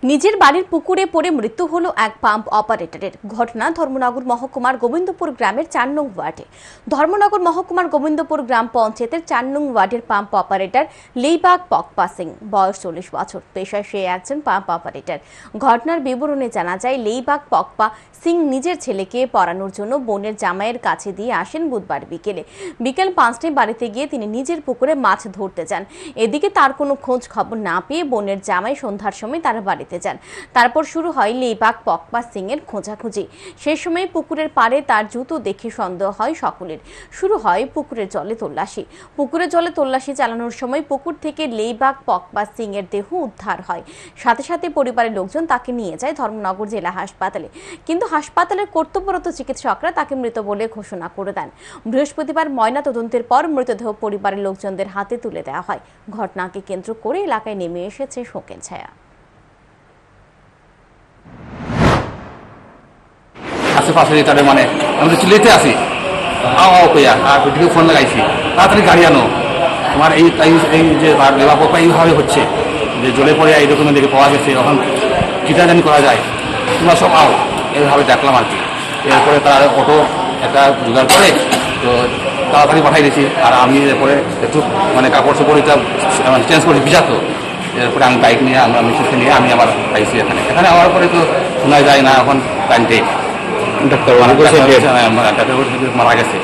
নিজের বাড়ির পুকুরে পড়ে মৃত্যু হলো এক পাম্প অপারেটরের। ঘটনা ধর্মনগর মহকুমার গোবিন্দপুর গ্রামের ৪ নং ওয়ার্ডে। ধর্মনগর মহকুমার গোবিন্দপুর গ্রাম পঞ্চায়েতের ৪ নং ওয়ার্ডের পাম্প অপারেটর লেইবাগ পকপা সিং, বয়স ৪০ বছর। পেশায় সে একজন পাম্প অপারেটর। ঘটনার বিবরণে জানা যায়, লেইবাগ পকপা সিং নিজের ছেলেকে পড়ানোর জন্য বোনের জামাইয়ের কাছে দিয়ে আসেন বুধবার বিকেল ৫টায় বাড়িতে গিয়ে তিনি নিজের পুকুরে মাছ ধরতে যান। এদিকে তার কোনো খোঁজ খবর না পেয়ে বোনের জামাই সন্ধ্যার সময় তারা বাড়িতে যান। তারপর শুরু হয় লেইবাগ পকপা সিং এর খোঁজাখুঁজি। সেই সময় পুকুরের পাড়ে তার জুতো দেখে সন্দেহ হয় সকলের। শুরু হয় পুকুরের জলে তল্লাশি চালানোর সময় পুকুর থেকে লেইবাগ পকপা সিং এর দেহ উদ্ধার হয়। সাথে সাথে পরিবারের লোকজন তাকে নিয়ে যায় ধর্মনগর জেলা হাসপাতালে, কিন্তু হাসপাতালের কর্তব্যরত চিকিৎসকরা তাকে মৃত বলে ঘোষণা করে দেন। বৃহস্পতিবার ময়না তদন্তের পর মৃতদেহ পরিবারের লোকজনদের হাতে তুলে দেওয়া হয়। ঘটনাকে কেন্দ্র করে এলাকায় নেমে এসেছে শোকের ছায়া। আশেপাশে তাদের মানে আমি চিলেতে আসি কইয়া আর ভিডিও ফোন লাগাইছি, তাড়াতাড়ি গাড়ি আনো, তোমার এই যে লেবার পোকা এইভাবে হচ্ছে যে জলে পড়ে এই রকমের দেখে পাওয়া গেছে, এখন কিটা জানি করা যায়, তোমরা সব আও, এইভাবে দেখলাম আর কি। এরপরে তারা অটো একটা জোগাড় করে তো তাড়াতাড়ি পাঠাই দিয়েছি। আর আমি এরপরে একটু মানে কাপড় চোপড়টা চেঞ্জ করে ভিজাতো। এরপরে আমি বাইক নিয়ে আমরা মিসেসকে নিয়ে আমি আবার পাইছি এখানে আওয়ার পরে তো শোনা যায় না এখন কারেন্টে ডাক্তার মারা গেছে।